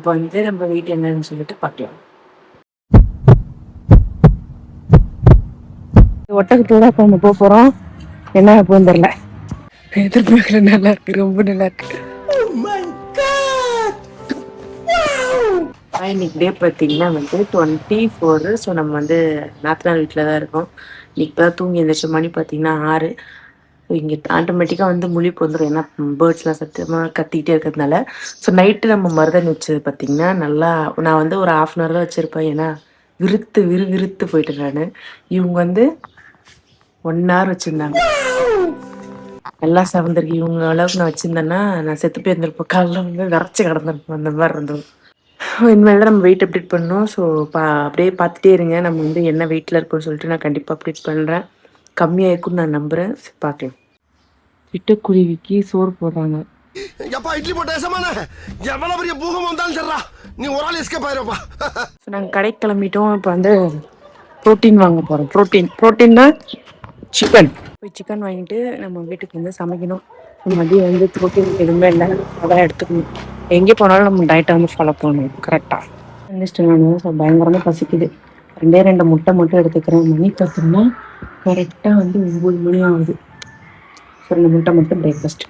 இப்போ வந்து நம்ம வீட்டு என்னன்னு சொல்லிட்டு பார்க்கலாம். ஒட்டகத்தோட நம்ம போக போறோம். என்ன எப்போன்னு தெரியல. எதிர்பார்க்கல. நல்லா இருக்கு, ரொம்ப நல்லா இருக்கு. இன்னைக்கு டே பார்த்தீங்கன்னா வந்து 24. ஸோ நம்ம வந்து நாத்தனார் வீட்டில் தான் இருக்கோம். இன்னைக்கு தான் தூங்கி எழுந்திரிச்ச. மணி பார்த்தீங்கன்னா 6. இங்கே ஆட்டோமேட்டிக்காக வந்து முழிப்பு வந்துடும், ஏன்னா பேர்ட்ஸ்லாம் சத்தியமாக கத்திக்கிட்டே இருக்கிறதுனால. ஸோ நைட்டு நம்ம மருதாணி வச்சது பார்த்தீங்கன்னா நல்லா, நான் வந்து ஒரு 1/2 தான் வச்சுருப்பேன், ஏன்னா விறுவிறுத்து போயிட்டேன் நான். இவங்க வந்து 1 hour வச்சுருந்தாங்க. நல்லா செவந்திருக்கு. இவங்க அளவுக்கு நான் வச்சுருந்தேன்னா நான் செத்து போயிருந்திருப்பேன். காலைல வந்து விரைச்சி கிடந்திருப்பேன். அந்த மாதிரி இருந்தது. இனிமேல் தான் நம்ம வெயிட் அப்டேட் பண்ணோம். ஸோ அப்படியே பார்த்துட்டே இருங்க. நம்ம வந்து என்ன வெயிட்டில் இருக்கோம்னு சொல்லிட்டு நான் கண்டிப்பாக அப்டேட் பண்ணுறேன். கம்மியாக இருக்குன்னு நான் நம்புகிறேன். பார்க்கலாம். சிட்டுக்குருவிக்கு சோறு போடுறாங்க. எப்பா இட்லி போட்ட ஏசமான எவ்வளவு பெரிய பூகம் வந்தாலும் சரிடா, நீ ஒரு ஆள் எஸ்கேப் ஆயிருப்பா. ஸோ நாங்கள் கடைக்கு கிளம்பிட்டோம். இப்போ வந்து ப்ரோட்டீன் வாங்க போகிறோம். ப்ரோட்டீன்னா சிக்கன். போய் சிக்கன் வாங்கிட்டு நம்ம வீட்டுக்கு வந்து சமைக்கணும். மதியம் வந்து ப்ரோட்டீன் எதுவுமே இல்லை, அதெல்லாம் எடுத்துக்கணும். எங்கே போனாலும் நம்ம டயட்டை வந்து ஃபாலோ பண்ணணும் கரெக்டாக. எழுந்திரிச்சிட்டு நான் பயங்கரமாக பசிக்குது. 2 முட்டை மட்டும் எடுத்துக்கிறேன். மணி பார்த்தோம்னா கரெக்டாக வந்து 9 மணி ஆகுது. ஸோ 2 முட்டை மட்டும் breakfast.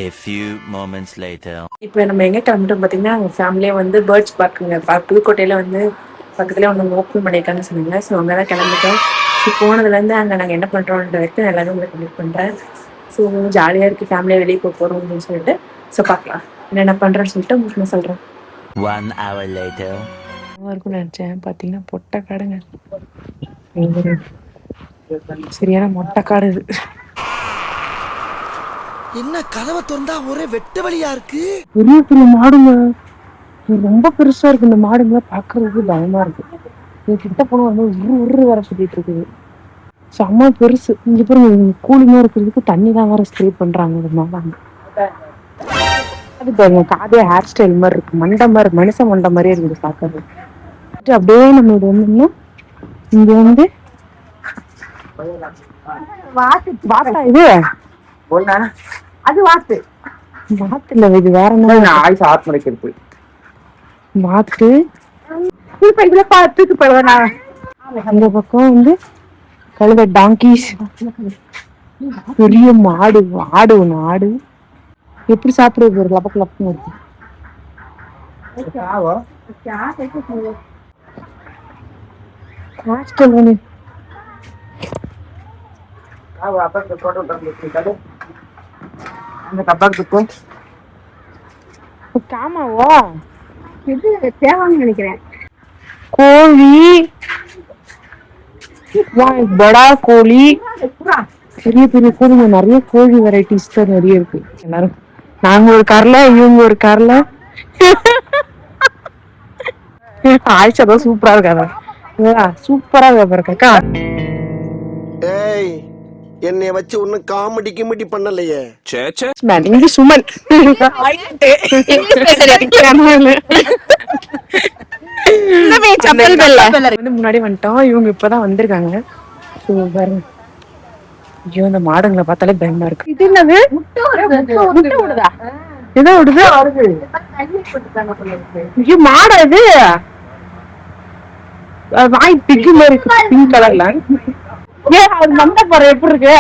A few moments later. இப்போ நம்ம எங்கே கிளம்பிட்டோம் பார்த்தீங்கன்னா, அவங்க ஃபேமிலியே வந்து பேர்ட்ஸ் பார்க்குங்க. புதுக்கோட்டையில் வந்து பக்கத்துலேயே ஒன்று ஓப்பன் பண்ணியிருக்காங்கன்னு சொன்னாங்க. ஸோ அங்கே தான் கிளம்பிட்டோம். ஸோ போனதுலேருந்து அங்கே நாங்கள் என்ன பண்ணுறோன்ற வரைக்கும் எல்லாரும் உங்களுக்கு கம்ப்ளீட் பண்ணுறேன். ஸோ ஜாலியாக இருக்குது, ஃபேமிலியாக வெளியே போக போகிறோம் அப்படின்னு சொல்லிட்டு. ஸோ பார்க்கலாம் என்ன பண்ணுறேன்னு சொல்லிட்டு உங்களுக்கு நான் சொல்கிறேன். 1 hour later. இருக்கும்னு நினச்சேன். பார்த்தீங்கன்னா பொட்டைக்காடுங்க. சரியான மொட்டைக்காடு இது. என்ன கதவை திறந்தா ஒரே வெட்ட வழியா இருக்கு. பெரிய பெரிய மாடுங்க, ரொம்ப பெருசா இருக்கு. இந்த மாடுங்க பாக்குறதுக்கு பயமா இருக்கு. இது கிட்ட போனா வந்து உரு வர சுத்திட்டு இருக்குது. செம்ம பெருசு. இங்க பாருங்க, கூலிங்கா இருக்கிறதுக்கு தண்ணி தான் வேற ஸ்ப்ரே பண்றாங்க. அது பாருங்க, காதே ஹேர் ஸ்டைல் மாதிரி இருக்கு. மண்டை மாதிரி, மனுஷன் மண்டை மாதிரியே இருக்குது பாக்குறது. அப்படியே நம்ம இது வந்து இங்க வந்து வாத்தா இது அது வாத்து இல்ல, இது வேற என்ன? ஆயுஷ் ஆத்மரிக்கிறது வாத்து. அந்த பக்கம் வந்து கழுத டாங்கீஸ். பெரிய மாடு ஆடு எப்படி சாப்பிடுறது? ஒரு லப்பக்கு லப்பக்கு இருக்கு. இது தேவைன்னு நினைக்கிறேன். கோழி, படா கோழி, பெரிய பெரிய கோழிங்க. நிறைய கோழி வெரைட்டிஸ் தான் நிறைய இருக்கு. எல்லாரும் நாங்க ஒரு கார்ல, இவங்க ஒரு கார்ல. ஆயிஷா தான் சூப்பரா இருக்காங்க. சூப்பரா இருக்கா. ஏய், என்னைய வச்சு ஒன்னும் காமெடி கிமெடி பண்ணலையே. இங்க சுமன் முன்னாடி வந்துட்டோம். இவங்க இப்பதான் வந்திருக்காங்க. ஐயோ, இந்த மாடுங்களை பார்த்தாலே பயமா இருக்கு. இது என்னது? ஏதோ விடுது. ஐயோ, மாடா இது? வாய் பிக்கு மாதிரி இருக்கு, பிங்க் கலர்ல. ஏன் அது மண்டை பாரு எப்படி இருக்கு?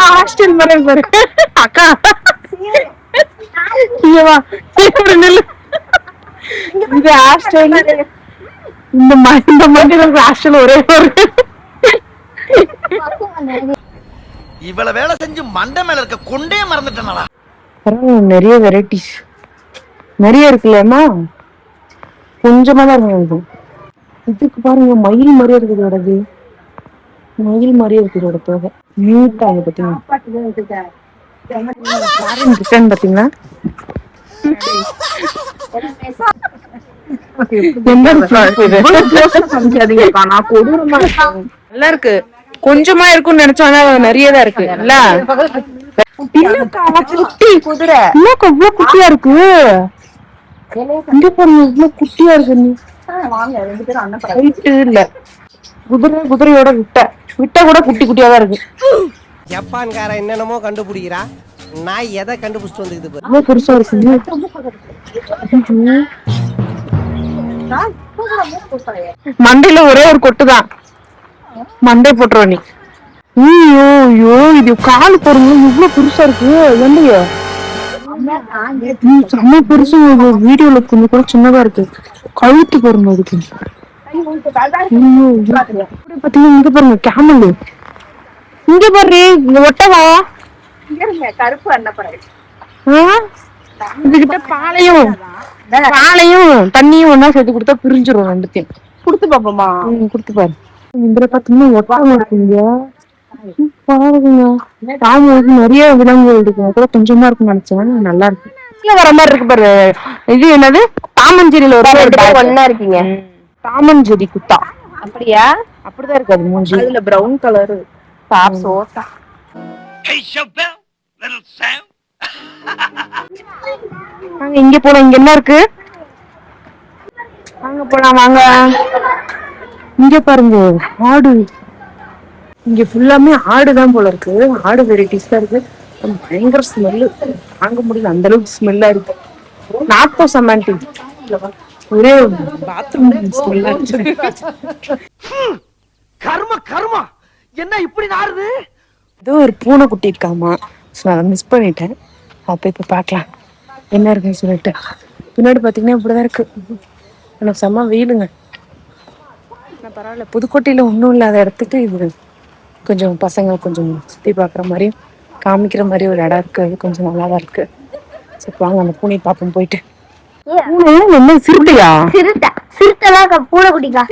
ஹாஸ்டல் மாதிரி பாரு அக்கா. இது ஹாஸ்டல். இந்த மாதிரி ஹாஸ்டல் ஒரே ஒரு. இவ்வளவு வேலை செஞ்சு மண்டை மேல இருக்க கொண்டே மறந்துட்டேனா? நிறைய வெரைட்டிஸ் நிறைய இருக்குல்லம்மா. கொஞ்சமா தான் இருக்கு. இதுக்கு பாருங்க, மயில் மாதிரியே இருக்குது. இதோடது மயில் மாதிரியே இருக்கு. இதோட தோகை நீட்டாங்க. பாத்தீங்கன்னா பாத்தீங்கன்னா நல்லா இருக்கு. கொஞ்சமா இருக்கும்னு நினைச்சோம், ஆனா நிறையதான் இருக்கு. இல்ல குதிரை இவ்வளவு குட்டியா இருக்கு. இங்க பாருங்க, இவ்வளவு குட்டியா இருக்கு. இல்ல குதிரையோட விட்ட கூட குட்டி குட்டியா தான் இருக்கு. ஜப்பான்கார என்னென்னமோ கண்டுபிடிக்கிறா. நான் எதை கண்டுபிடிச்சிட்டு வந்துக்குது பாரு. ரொம்ப பெருசா இருக்குங்க. மண்டையில ஒரே ஒரு கொட்டுதான், மண்டை போட்டுருவ நீ. ஐயோ ஐயோ, இது கால் போடுங்க இவ்வளவு பெருசா இருக்கு. வெண்டையோ செம்ம பெருசு. வீடியோல கொஞ்சம் கூட சின்னதா இருக்கு. கழுத்து பாருங்க அதுக்கு. பாத்தீங்கன்னா இங்க பாருங்க கேமல். இங்க பாரு இங்க ஒட்டகம். கருப்பு அன்னப்பறவை. இதுகிட்ட பாலையும் தண்ணியும் ஒன்னா சேர்த்து கொடுத்தா பிரிஞ்சிரும் ரெண்டுத்தையும். குடுத்து பாப்போமா? குடுத்து பாரு. இதுல பாத்தீங்கன்னா ஒட்டகம் இருக்குங்க. பாருங்க தாமோக்கு நிறைய விலங்குகள் இருக்கு. கூட கொஞ்சமா இருக்குன்னு நினைச்சேன். நல்லா இருக்கு. வர மாதிரி இருக்கு பாரு. இது என்னது, தாமஞ்சேரியில ஒரு ஒன்னா இருக்கீங்க. தாமஞ்சேரி குத்தா. அப்படியா? அப்படிதான் இருக்கு அது மூஞ்சி. அதுல பிரவுன் கலர் டாப் சோட்டா. வாங்க இங்க போலாம். இங்க என்ன இருக்கு, வாங்க போலாம் வாங்க. இங்க பாருங்க ஆடு. இங்க ஃபுல்லாமே ஆடுதான் போல இருக்கு. ஆடு வெரைட்டிஸ் தான் இருக்கு. பயங்கர ஸ்மெல்லு, வாங்க முடியல, அந்த அளவுக்கு ஸ்மெல்லா இருக்கு. நாட்டோ சமாண்டி ஒரே பாத்ரூம் ஸ்மெல்லா இருக்கு. கர்மா என்ன இப்படி நாறுது? ஏதோ ஒரு பூனை குட்டி இருக்காமா. ஸோ அதை மிஸ் பண்ணிட்டேன். அப்போ இப்போ பார்க்கலாம் என்ன இருக்குன்னு சொல்லிட்டு. பின்னாடி பார்த்தீங்கன்னா இப்படிதான் இருக்கு. எனக்கு செம்ம வெயிலுங்க. ஆனால் பரவாயில்ல, புதுக்கோட்டையில் ஒன்றும் இல்லாத இடத்துக்கு இது கொஞ்சம் பசங்க கொஞ்சம் சுற்றி பார்க்குற மாதிரி காமிக்கிற மாதிரி ஒரு இடம் இருக்கு. அது கொஞ்சம் நல்லா தான் இருக்கு. சரி வாங்க அந்த பூனை பார்ப்போம் போயிட்டு. என்ன சிறுத்தையா? சிறுத்தைலாம் பூனை குட்டிக்கா.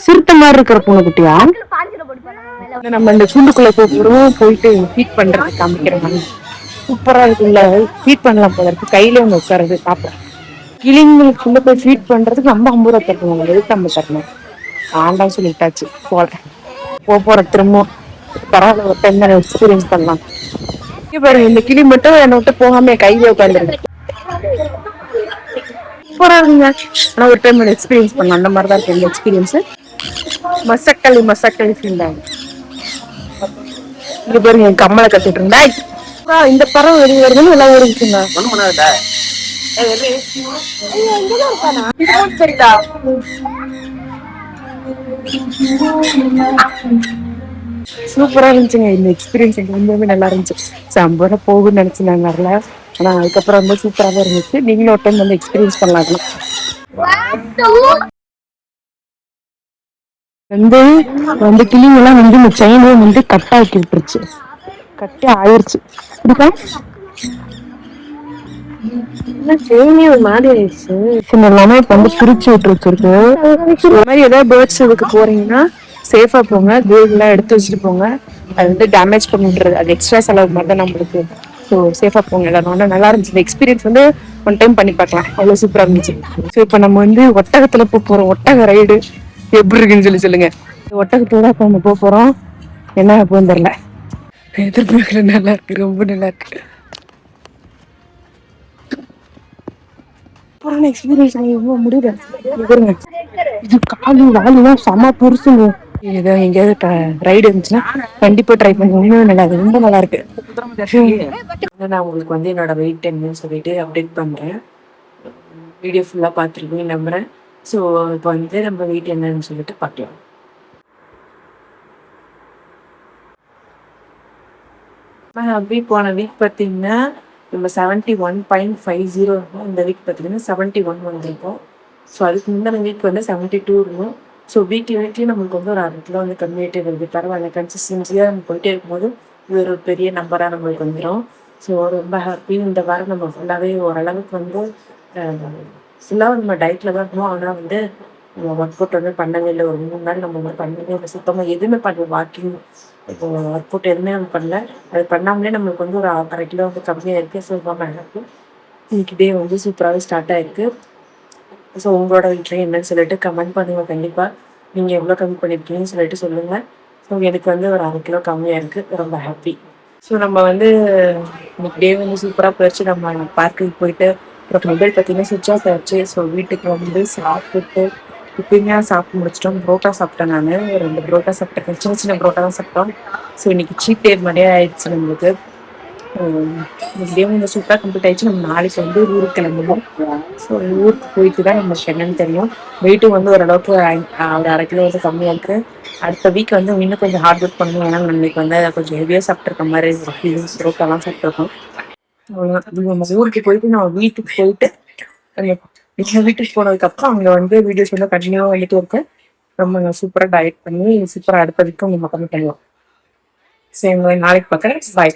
சிறுத்தை மாதிரி இருக்கிற பூனை குட்டியா? நம்ம இந்த கூண்டுக்குள்ள போகிறோம், போயிட்டு ஃபீட் பண்றது காமிக்கிற மாதிரி சூப்பரா இருக்குல்ல. ஃபீட் பண்ணலாம் போல இருக்கு. கையில ஒன்று உட்காருது சாப்பிட. கிளிங்களுக்குள்ள போய் ஃபீட் பண்றதுக்கு நம்ம 50 ரூபா தரணும். எதுக்கு நம்ம தரணும்? ஆண்டாம் சொல்லிட்டாச்சு. போற திரும்ப பரவாயில்ல, ஒரு டைம் எக்ஸ்பீரியன்ஸ் பண்ணலாம். பாருங்க இந்த கிளி மட்டும் என்னை விட்டு போகாம கையில உட்காந்துருக்கு. சூப்பரா இருக்குங்க. ஆனா ஒரு டைம் எக்ஸ்பீரியன்ஸ் பண்ணலாம். அந்த மாதிரிதான் இருக்கு இந்த எக்ஸ்பீரியன்ஸ். மசக்களி ஃபீல் ஆகும். இங்க பாருங்க என் கம்மலை கத்துட்டு இருந்தா இந்த பறவை வெளியே வருதுன்னு எல்லாம் ஓடிச்சுங்க. சூப்பரா இருந்துச்சுங்க இந்த எக்ஸ்பீரியன்ஸ். எனக்கு ரொம்பவே நல்லா இருந்துச்சு. 50 ரூபா போகும்னு நினைச்சு நான் வரல. ஆனா அதுக்கப்புறம் வந்து சூப்பராக இருந்துச்சு. நீங்களும் ஒரு டைம் வந்து எக்ஸ்பீரியன்ஸ் பண்ணலாம். வந்து கிளிங்கெல்லாம் வந்து இந்த செயினே வந்து கட் ஆக்கி விட்டுருச்சு. கட்டி ஆயிடுச்சு. செயினே ஒரு மாதிரி ஆயிடுச்சு. எல்லாமே இப்ப வந்து பிரிச்சு விட்டு வச்சிருக்கு. இந்த மாதிரி ஏதாவது பேர்ட்ஸ் இதுக்கு போறீங்கன்னா சேஃபா போங்க. கோல்டு எல்லாம் எடுத்து வச்சுட்டு போங்க. அது வந்து டேமேஜ் பண்ணிடுறது, அது எக்ஸ்ட்ரா செலவு மாதிரி தான் நம்மளுக்கு. ஸோ சேஃபா போங்க எல்லாரும். நல்லா இருந்துச்சு இந்த எக்ஸ்பீரியன்ஸ். வந்து ஒன் டைம் பண்ணி பார்க்கலாம். அவ்வளோ சூப்பரா இருந்துச்சு. ஸோ இப்போ நம்ம வந்து ஒட்டகத்துல போறோம். ஒட்டக ரைடு எப்படி இருக்குன்னு சொல்லுங்க. ஒட்டகத்தோட இப்ப நம்ம போறோம். என்ன போன்னு தெரியல. எதிர்பார்க்கல. நல்லா இருக்கு, ரொம்ப நல்லா இருக்கு. எக்ஸ்பீரியன்ஸ் முடியல. இது காலு வாலிலாம் செம பெருசுங்க. ஏதோ எங்கேயாவது ரைடு இருந்துச்சுன்னா கண்டிப்பா ட்ரை பண்ணி. உண்மையும் நல்லா இருக்கு, ரொம்ப நல்லா இருக்கு. நான் உங்களுக்கு வந்து என்னோட வெயிட் என்னன்னு சொல்லிட்டு அப்டேட் பண்றேன். வீடியோ ஃபுல்லா பார்த்துருக்கீங்கன்னு நம்புறேன். ஸோ இப்போ வந்து நம்ம வெயிட் என்னன்னு சொல்லிட்டு பார்க்கலாம். அப்படி போன வீக் பார்த்தீங்கன்னா நம்ம 71.50 இருக்கும். இந்த வீக் பார்த்தீங்கன்னா 71 வந்திருக்கும். ஸோ அதுக்கு முந்தின வீக் வந்து 72 இருக்கும். ஸோ வீக்லி நம்மளுக்கு வந்து ஒரு 6 கிலோ வந்து கம்மியாகிட்டே வருது. பரவாயில்ல, கன்சிஸ்டன்சியாக நம்ம போயிட்டே இருக்கும்போது இது ஒரு பெரிய நம்பராக நம்மளுக்கு வந்துடும். ஸோ ரொம்ப ஹாப்பி. இந்த வாரம் நம்ம ஃபுல்லாகவே ஓரளவுக்கு வந்து ஃபுல்லாக நம்ம டயட்டில் தான் இருக்கணும். ஆனால் வந்து நம்ம ஒர்க் அவுட் வந்து பண்ணவே இல்லை. ஒரு 3 நாள் நம்ம வந்து பண்ணவே இல்லை. சுத்தமாக எதுவுமே பண்ணல. வாக்கிங் இப்போ ஒர்க் அவுட் எதுவுமே நம்ம பண்ணல. அது பண்ணாமலே நம்மளுக்கு வந்து ஒரு 1/2 கிலோ வந்து கம்மியாக இருக்குது. ஸோ ரொம்ப ஹாப்பி. இன்னைக்கு டே வந்து சூப்பராகவே ஸ்டார்ட் ஆகிருக்கு. ஸோ உங்களோட வீட்டில் என்னன்னு சொல்லிட்டு கமெண்ட் பண்ணுங்கள். கண்டிப்பாக நீங்கள் எவ்வளோ கம்மி பண்ணியிருக்கீங்கன்னு சொல்லிட்டு சொல்லுங்கள். ஸோ எனக்கு வந்து ஒரு 1/2 கிலோ கம்மியாக இருக்குது. ரொம்ப ஹாப்பி. ஸோ நம்ம வந்து இன்னைக்கு டே வந்து சூப்பராக போயிடுச்சு. நம்ம பார்க்குக்கு போயிட்டு அப்புறம் மொபைல் பார்த்தீங்கன்னா சுவிட்ச் ஆஃப் ஆயிடுச்சு. ஸோ வீட்டுக்கு வந்து சாப்பிட்டு இப்பயுமே சாப்பிட்டு முடிச்சிட்டோம். புரோட்டா சாப்பிட்டேன் நான். 2 புரோட்டா சாப்பிட்டேன். சின்ன சின்ன புரோட்டா தான் சாப்பிட்டோம். ஸோ இன்னைக்கு சீட் டே மாதிரியே ஆயிடுச்சு நம்மளுக்கு. இப்படியே கொஞ்சம் சூப்பராக கம்ப்ளீட் ஆயிடுச்சு. நம்ம நாளைக்கு வந்து ஊருக்கு கிளம்புவோம். ஸோ ஊருக்கு போயிட்டு தான் நம்மளுக்கு என்னன்னு தெரியும். வெயிட்டும் வந்து ஓரளவுக்கு ஒரு 1/2 கிலோ வந்து கம்மியாக இருக்கு. அடுத்த வீக் வந்து இன்னும் கொஞ்சம் ஹார்ட் ஒர்க் பண்ணுவோம். ஏன்னா நம்மளுக்கு வந்து கொஞ்சம் ஹெவியாக சாப்பிட்ருக்க மாதிரி புரோட்டாலாம் சாப்பிட்ருக்கோம். நம்ம ஊருக்கு போயிட்டு நம்ம வீட்டுக்கு போயிட்டு எங்க வீட்டுக்கு போனதுக்கு அப்புறம் அங்க வந்து வீடியோஸ் வந்து கண்டினியூவா வந்துட்டு இருக்கேன். ரொம்ப சூப்பரா டயட் பண்ணி சூப்பரா அடுத்த வீக்கும் நம்ம கம்மி பண்ணுவோம். சரி நாளைக்கு பார்க்குறேன். பாய்.